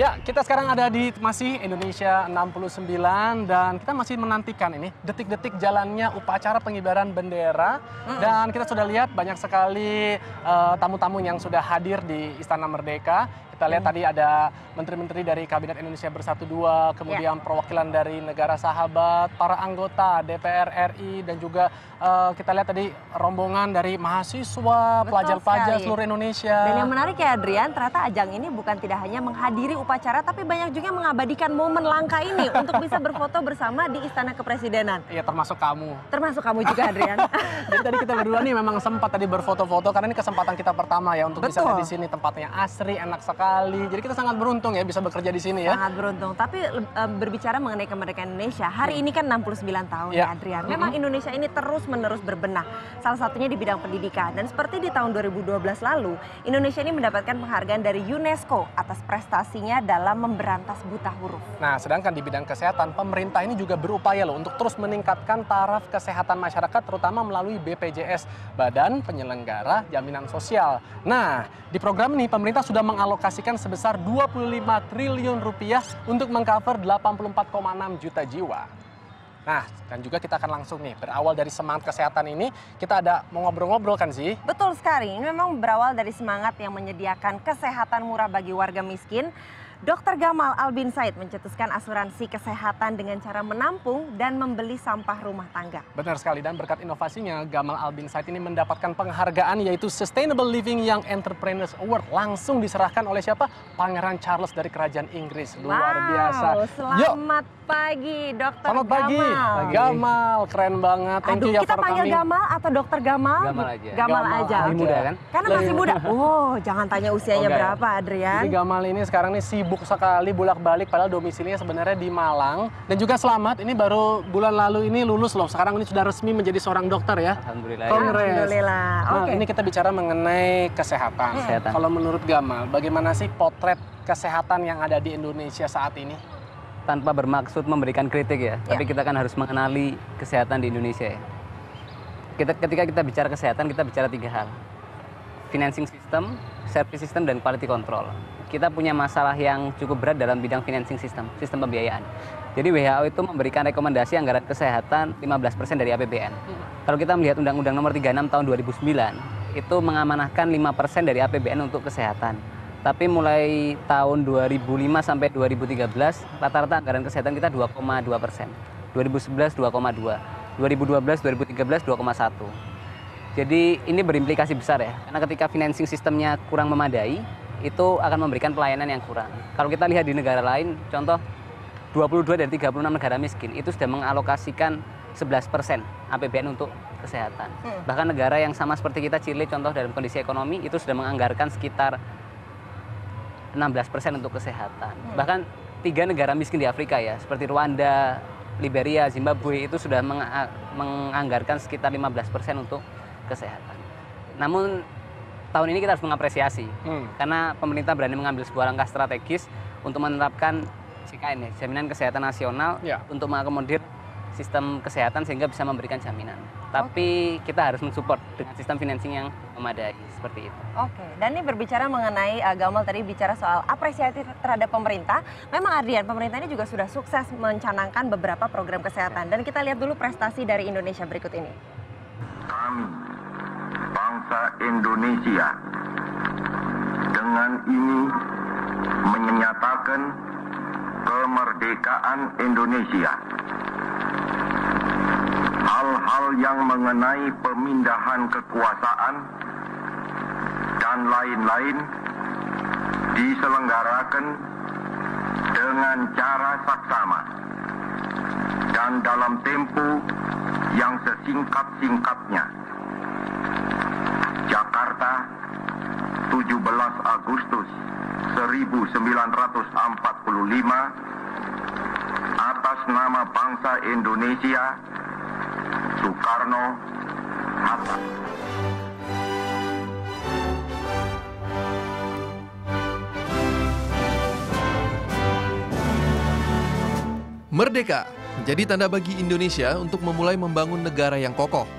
Ya, kita sekarang ada di masih Indonesia 69 dan kita masih menantikan ini detik-detik jalannya upacara pengibaran bendera. Dan kita sudah lihat banyak sekali tamu-tamu yang sudah hadir di Istana Merdeka. Kita lihat tadi ada menteri-menteri dari Kabinet Indonesia Bersatu 2, kemudian perwakilan dari negara sahabat, para anggota DPR RI, dan juga kita lihat tadi rombongan dari mahasiswa, pelajar-pelajar seluruh Indonesia. Dan yang menarik ya Adrian, ternyata ajang ini bukan tidak hanya menghadiri upacara, tapi banyak juga mengabadikan momen langka ini untuk bisa berfoto bersama di Istana Kepresidenan. Iya, termasuk kamu. Termasuk kamu juga Adrian. Jadi tadi kita berdua nih memang sempat tadi berfoto-foto karena ini kesempatan kita pertama ya untuk bisa di sini, tempatnya asri, enak sekali. Jadi kita sangat beruntung ya bisa bekerja di sini ya. Sangat beruntung. Tapi berbicara mengenai kemerdekaan Indonesia, hari ini kan 69 tahun ya Adrian. Memang Indonesia ini terus-menerus berbenah. Salah satunya di bidang pendidikan. Dan seperti di tahun 2012 lalu, Indonesia ini mendapatkan penghargaan dari UNESCO atas prestasinya dalam memberantas buta huruf. Nah, sedangkan di bidang kesehatan, pemerintah ini juga berupaya loh untuk terus meningkatkan taraf kesehatan masyarakat, terutama melalui BPJS, Badan Penyelenggara Jaminan Sosial. Nah, di program ini pemerintah sudah mengalokasikan sebesar 25 triliun rupiah untuk mengcover 84,6 juta jiwa. Nah, dan juga kita akan langsung nih, berawal dari semangat kesehatan ini, kita ada mau ngobrol-ngobrol kan sih? Betul sekali, ini memang berawal dari semangat yang menyediakan kesehatan murah bagi warga miskin. Dr. Gamal Albin Said mencetuskan asuransi kesehatan dengan cara menampung dan membeli sampah rumah tangga. Benar sekali, dan berkat inovasinya, Gamal Albin Said ini mendapatkan penghargaan yaitu Sustainable Living Young Entrepreneurs Award. Langsung diserahkan oleh siapa? Pangeran Charles dari Kerajaan Inggris. Luar biasa. Selamat pagi, Dr. Selamat pagi. Gamal, keren banget. Thank you ya kita panggil Gamal atau Dr. Gamal? Gamal aja. Gamal aja. Masih muda kan? Karena masih muda. Oh, jangan tanya usianya berapa, Adrian. Jadi Gamal ini sekarang nih sibuk sekali bolak-balik, padahal domisilinya sebenarnya di Malang. Dan juga selamat, ini baru bulan lalu ini lulus loh. Sekarang ini sudah resmi menjadi seorang dokter ya. Alhamdulillah. Alhamdulillah. Nah, ini kita bicara mengenai kesehatan. Kalau menurut Gamal, bagaimana sih potret kesehatan yang ada di Indonesia saat ini? Tanpa bermaksud memberikan kritik ya, tapi kita kan harus mengenali kesehatan di Indonesia ya. Ketika kita bicara kesehatan, kita bicara 3 hal. Financing system, service system, dan quality control. Kita punya masalah yang cukup berat dalam bidang financing system, sistem pembiayaan. Jadi WHO itu memberikan rekomendasi anggaran kesehatan 15% dari APBN. Kalau kita melihat Undang-Undang Nomor 36 tahun 2009, itu mengamanahkan 5% dari APBN untuk kesehatan. Tapi mulai tahun 2005 sampai 2013, rata-rata anggaran kesehatan kita 2,2%. 2011 2,2, 2012, 2013 2,1. Jadi ini berimplikasi besar ya, karena ketika financing sistemnya kurang memadai, itu akan memberikan pelayanan yang kurang. Kalau kita lihat di negara lain, contoh 22 dari 36 negara miskin, itu sudah mengalokasikan 11% APBN untuk kesehatan. Bahkan negara yang sama seperti kita, Chile, contoh dalam kondisi ekonomi, itu sudah menganggarkan sekitar 16% untuk kesehatan. Bahkan 3 negara miskin di Afrika ya, seperti Rwanda, Liberia, Zimbabwe, itu sudah menganggarkan sekitar 15% untuk kesehatan. Namun tahun ini kita harus mengapresiasi, karena pemerintah berani mengambil sebuah langkah strategis untuk menerapkan JKN, Jaminan Kesehatan Nasional, untuk mengakomodir sistem kesehatan sehingga bisa memberikan jaminan. Tapi kita harus mensupport dengan sistem financing yang memadai seperti itu. Oke, dan ini berbicara mengenai Gamal tadi bicara soal apresiasi terhadap pemerintah. Memang Adrian, pemerintah ini juga sudah sukses mencanangkan beberapa program kesehatan. Dan kita lihat dulu prestasi dari Indonesia berikut ini. Kami, bangsa Indonesia, dengan ini menyatakan kemerdekaan Indonesia. Hal-hal yang mengenai pemindahan kekuasaan dan lain-lain diselenggarakan dengan cara saksama dan dalam tempo yang sesingkat-singkatnya. Jakarta, 17 Agustus 1945, atas nama bangsa Indonesia, Soekarno Hatta. Merdeka menjadi tanda bagi Indonesia untuk memulai membangun negara yang kokoh.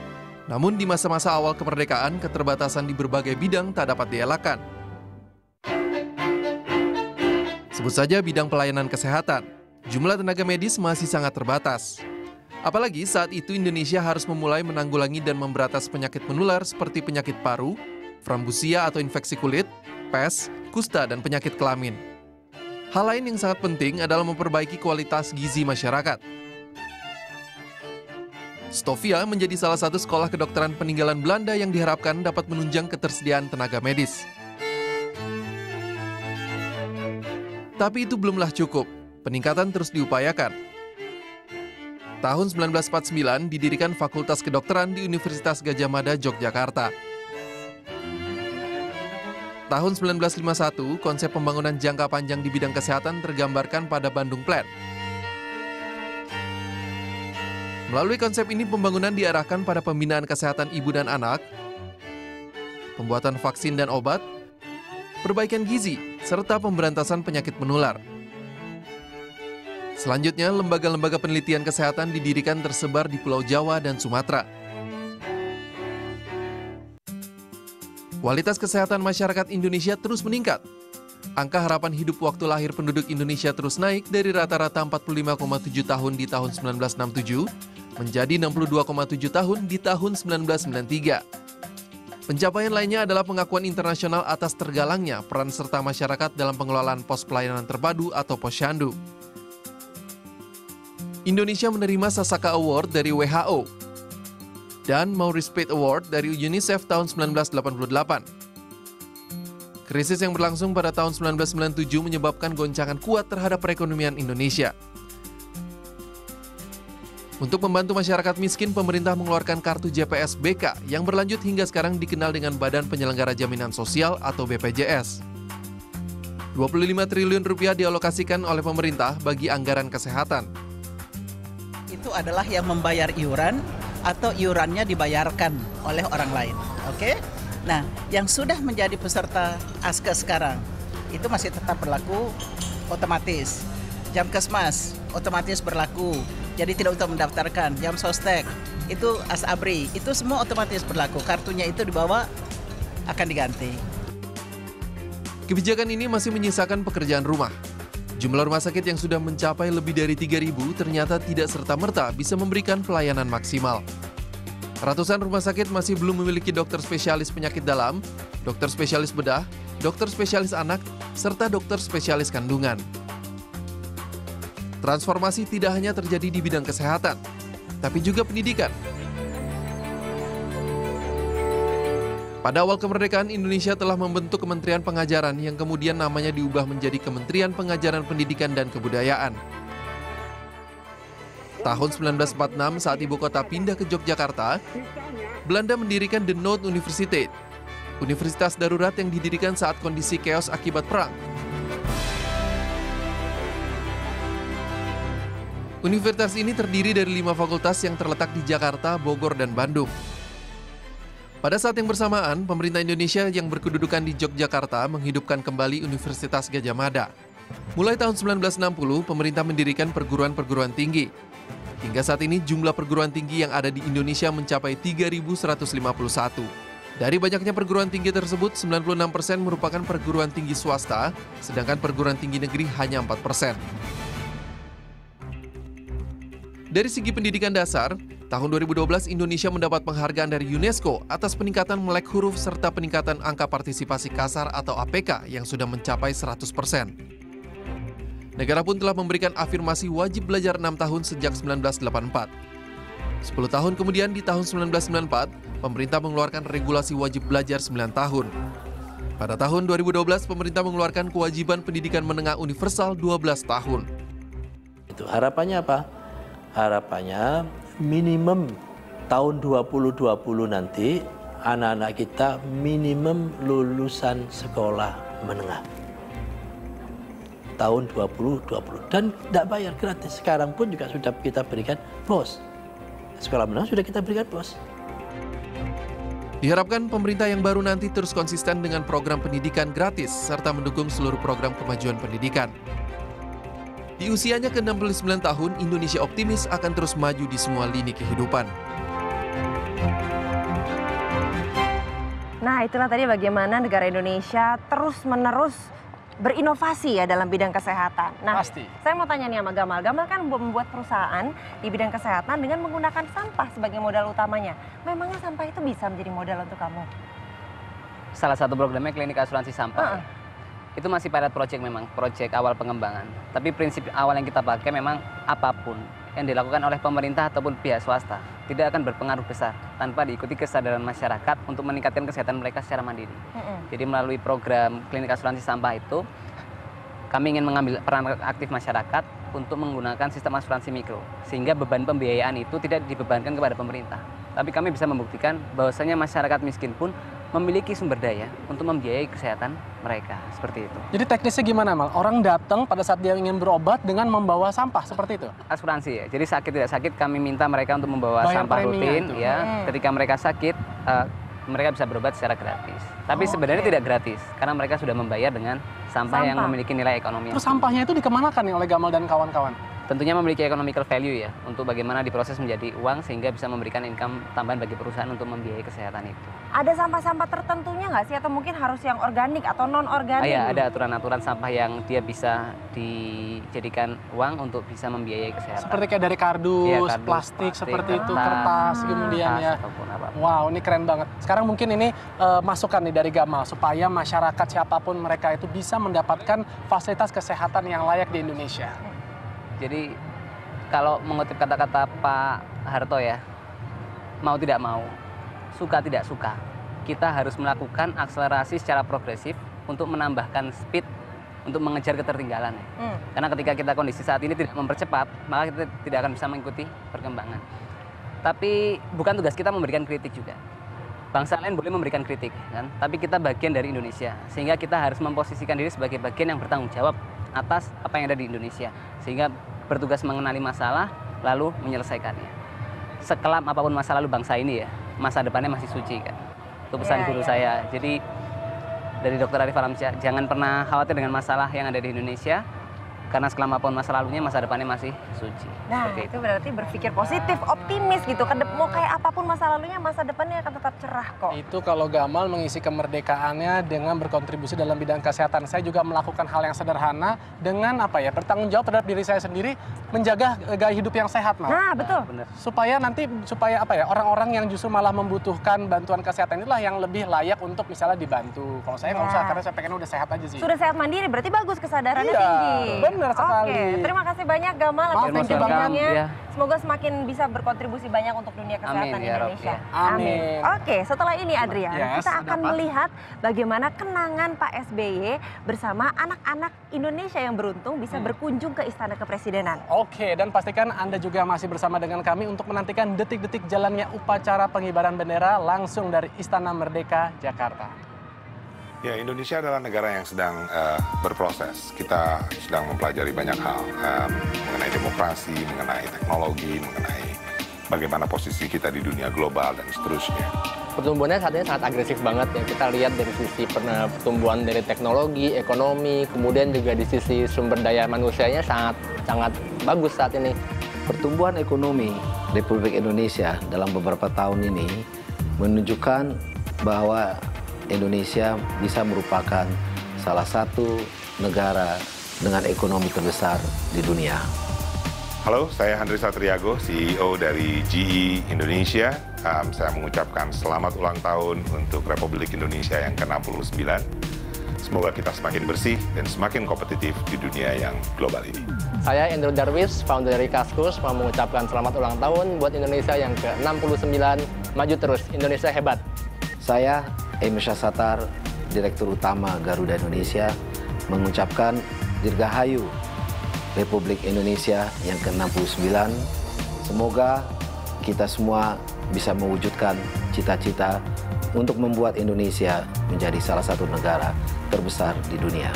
Namun di masa-masa awal kemerdekaan, keterbatasan di berbagai bidang tak dapat dielakkan. Sebut saja bidang pelayanan kesehatan, jumlah tenaga medis masih sangat terbatas. Apalagi saat itu Indonesia harus memulai menanggulangi dan memberantas penyakit menular seperti penyakit paru, frambusia atau infeksi kulit, pes, kusta, dan penyakit kelamin. Hal lain yang sangat penting adalah memperbaiki kualitas gizi masyarakat. Stovia menjadi salah satu sekolah kedokteran peninggalan Belanda yang diharapkan dapat menunjang ketersediaan tenaga medis. Tapi itu belumlah cukup, peningkatan terus diupayakan. Tahun 1949 didirikan Fakultas Kedokteran di Universitas Gadjah Mada, Yogyakarta. Tahun 1951, konsep pembangunan jangka panjang di bidang kesehatan tergambarkan pada Bandung Plan. Melalui konsep ini, pembangunan diarahkan pada pembinaan kesehatan ibu dan anak, pembuatan vaksin dan obat, perbaikan gizi, serta pemberantasan penyakit menular. Selanjutnya, lembaga-lembaga penelitian kesehatan didirikan tersebar di Pulau Jawa dan Sumatera. Kualitas kesehatan masyarakat Indonesia terus meningkat. Angka harapan hidup waktu lahir penduduk Indonesia terus naik dari rata-rata 45,7 tahun di tahun 1967 menjadi 62,7 tahun di tahun 1993. Pencapaian lainnya adalah pengakuan internasional atas tergalangnya peran serta masyarakat dalam pengelolaan pos pelayanan terpadu atau posyandu. Indonesia menerima Sasaka Award dari WHO dan Maurice Pate Award dari UNICEF tahun 1988. Krisis yang berlangsung pada tahun 1997 menyebabkan goncangan kuat terhadap perekonomian Indonesia. Untuk membantu masyarakat miskin, pemerintah mengeluarkan kartu JPS BK yang berlanjut hingga sekarang dikenal dengan Badan Penyelenggara Jaminan Sosial atau BPJS. 25 triliun rupiah dialokasikan oleh pemerintah bagi anggaran kesehatan. Itu adalah yang membayar iuran atau iurannya dibayarkan oleh orang lain. Oke? Nah, yang sudah menjadi peserta Askes sekarang itu masih tetap berlaku otomatis. Jamkesmas otomatis berlaku. Jadi tidak usah mendaftarkan. Jam Sostek itu Asabri, itu semua otomatis berlaku. Kartunya itu dibawa akan diganti. Kebijakan ini masih menyisakan pekerjaan rumah. Jumlah rumah sakit yang sudah mencapai lebih dari 3.000 ternyata tidak serta-merta bisa memberikan pelayanan maksimal. Ratusan rumah sakit masih belum memiliki dokter spesialis penyakit dalam, dokter spesialis bedah, dokter spesialis anak, serta dokter spesialis kandungan. Transformasi tidak hanya terjadi di bidang kesehatan, tapi juga pendidikan. Pada awal kemerdekaan, Indonesia telah membentuk Kementerian Pengajaran yang kemudian namanya diubah menjadi Kementerian Pengajaran Pendidikan dan Kebudayaan. Tahun 1946 saat ibu kota pindah ke Yogyakarta, Belanda mendirikan The Noord Universiteit, universitas darurat yang didirikan saat kondisi chaos akibat perang. Universitas ini terdiri dari 5 fakultas yang terletak di Jakarta, Bogor, dan Bandung. Pada saat yang bersamaan, pemerintah Indonesia yang berkedudukan di Yogyakarta menghidupkan kembali Universitas Gadjah Mada. Mulai tahun 1960, pemerintah mendirikan perguruan-perguruan tinggi. Hingga saat ini, jumlah perguruan tinggi yang ada di Indonesia mencapai 3.151. Dari banyaknya perguruan tinggi tersebut, 96% merupakan perguruan tinggi swasta, sedangkan perguruan tinggi negeri hanya 4%. Dari segi pendidikan dasar, tahun 2012 Indonesia mendapat penghargaan dari UNESCO atas peningkatan melek huruf serta peningkatan angka partisipasi kasar atau APK yang sudah mencapai 100%. Negara pun telah memberikan afirmasi wajib belajar 6 tahun sejak 1984. 10 tahun kemudian di tahun 1994, pemerintah mengeluarkan regulasi wajib belajar 9 tahun. Pada tahun 2012, pemerintah mengeluarkan kewajiban pendidikan menengah universal 12 tahun. Itu harapannya apa? Harapannya minimum tahun 2020 nanti anak-anak kita minimum lulusan sekolah menengah. Tahun 2020 dan tidak bayar gratis. Sekarang pun juga sudah kita berikan BOS. Sekolah menengah sudah kita berikan BOS. Diharapkan pemerintah yang baru nanti terus konsisten dengan program pendidikan gratis serta mendukung seluruh program kemajuan pendidikan. Di usianya ke-69 tahun, Indonesia optimis akan terus maju di semua lini kehidupan. Nah, itulah tadi bagaimana negara Indonesia terus-menerus berinovasi ya dalam bidang kesehatan. Nah, Pasti. saya mau tanya nih sama Gamal. Gamal kan membuat perusahaan di bidang kesehatan dengan menggunakan sampah sebagai modal utamanya. Memangnya sampah itu bisa menjadi modal untuk kamu? Salah satu programnya klinik asuransi sampah. Itu masih pilot project memang, project awal pengembangan. Tapi prinsip awal yang kita pakai memang apapun yang dilakukan oleh pemerintah ataupun pihak swasta tidak akan berpengaruh besar tanpa diikuti kesadaran masyarakat untuk meningkatkan kesehatan mereka secara mandiri. Jadi melalui program klinik asuransi sampah itu, kami ingin mengambil peran aktif masyarakat untuk menggunakan sistem asuransi mikro, sehingga beban pembiayaan itu tidak dibebankan kepada pemerintah. Tapi kami bisa membuktikan bahwasanya masyarakat miskin pun memiliki sumber daya untuk membiayai kesehatan mereka, seperti itu. Jadi teknisnya gimana, Mal? Orang datang pada saat dia ingin berobat dengan membawa sampah, seperti itu? Asuransi ya, jadi sakit tidak sakit kami minta mereka untuk membawa Bayar sampah preminya rutin, itu. ya. Ketika mereka sakit, mereka bisa berobat secara gratis. Tapi sebenarnya tidak gratis, karena mereka sudah membayar dengan sampah yang memiliki nilai ekonomi. Terus sampahnya itu dikemanakan nih oleh Gamal dan kawan-kawan? Tentunya memiliki economical value ya, untuk bagaimana diproses menjadi uang sehingga bisa memberikan income tambahan bagi perusahaan untuk membiayai kesehatan itu. Ada sampah-sampah tertentunya nggak sih? Atau mungkin harus yang organik atau non-organik? Ya, ada aturan-aturan sampah yang dia bisa dijadikan uang untuk bisa membiayai kesehatan. Seperti kayak dari kardus, Iya, plastik seperti itu, kertas, kemudian ya. Ataupun apapun. Wow, ini keren banget. Sekarang mungkin ini masukan nih dari Gamal supaya masyarakat siapapun mereka itu bisa mendapatkan fasilitas kesehatan yang layak di Indonesia. Jadi kalau mengutip kata-kata Pak Harto ya, mau tidak mau, suka tidak suka, kita harus melakukan akselerasi secara progresif untuk menambahkan speed untuk mengejar ketertinggalan. Karena ketika kita kondisi saat ini tidak mempercepat, maka kita tidak akan bisa mengikuti perkembangan. Tapi bukan tugas kita memberikan kritik juga. Bangsa lain boleh memberikan kritik, kan? Tapi kita bagian dari Indonesia, sehingga kita harus memposisikan diri sebagai bagian yang bertanggung jawab atas apa yang ada di Indonesia, sehingga bertugas mengenali masalah lalu menyelesaikannya. Sekelam apapun masa lalu bangsa ini ya, masa depannya masih suci kan. Itu pesan guru saya. Jadi dari Dr. Arif Alamsyah, jangan pernah khawatir dengan masalah yang ada di Indonesia, karena sekelam apapun masa lalunya, masa depannya masih suci. Nah, itu berarti berpikir positif, optimis gitu. Mau kayak apapun masa lalunya, masa depannya akan tetap cerah kok. Itu kalau Gamal mengisi kemerdekaannya dengan berkontribusi dalam bidang kesehatan. Saya juga melakukan hal yang sederhana dengan apa ya, bertanggung jawab terhadap diri saya sendiri, menjaga gaya hidup yang sehat, Mal. Nah, betul. Benar. Supaya apa ya, orang-orang yang justru malah membutuhkan bantuan kesehatan inilah yang lebih layak untuk misalnya dibantu. Kalau saya nggak usah, karena saya pengen udah sehat aja sih. Sudah sehat mandiri, berarti bagus kesadarannya Iya, tinggi. benar sekali. Oke, terima kasih banyak Gamal atas Thank you perjuangannya. banget. Semoga semakin bisa berkontribusi banyak untuk dunia kesehatan Amin, ya Rob, Indonesia. ya. Amin. Oke, setelah ini Adrian, Yes, kita akan ada apa? melihat bagaimana kenangan Pak SBY bersama anak-anak Indonesia yang beruntung bisa berkunjung ke Istana Kepresidenan. Oke, dan pastikan Anda juga masih bersama dengan kami untuk menantikan detik-detik jalannya upacara pengibaran bendera langsung dari Istana Merdeka, Jakarta. Ya, Indonesia adalah negara yang sedang berproses. Kita sedang mempelajari banyak hal mengenai demokrasi, mengenai teknologi, mengenai bagaimana posisi kita di dunia global dan seterusnya. Pertumbuhannya saat ini sangat agresif banget ya. Kita lihat dari sisi pertumbuhan dari teknologi, ekonomi, kemudian juga di sisi sumber daya manusianya sangat bagus saat ini. Pertumbuhan ekonomi Republik Indonesia dalam beberapa tahun ini menunjukkan bahwa Indonesia bisa merupakan salah satu negara dengan ekonomi terbesar di dunia. Halo, saya Handri Satriago, CEO dari GE Indonesia. Saya mengucapkan selamat ulang tahun untuk Republik Indonesia yang ke-69. Semoga kita semakin bersih dan semakin kompetitif di dunia yang global ini. Saya Endro Darwis, founder dari Kaskus, mau mengucapkan selamat ulang tahun buat Indonesia yang ke-69. Maju terus, Indonesia hebat. Saya Emir Satar, Direktur Utama Garuda Indonesia, mengucapkan Dirgahayu Republik Indonesia yang ke-69. Semoga kita semua bisa mewujudkan cita-cita untuk membuat Indonesia menjadi salah satu negara terbesar di dunia.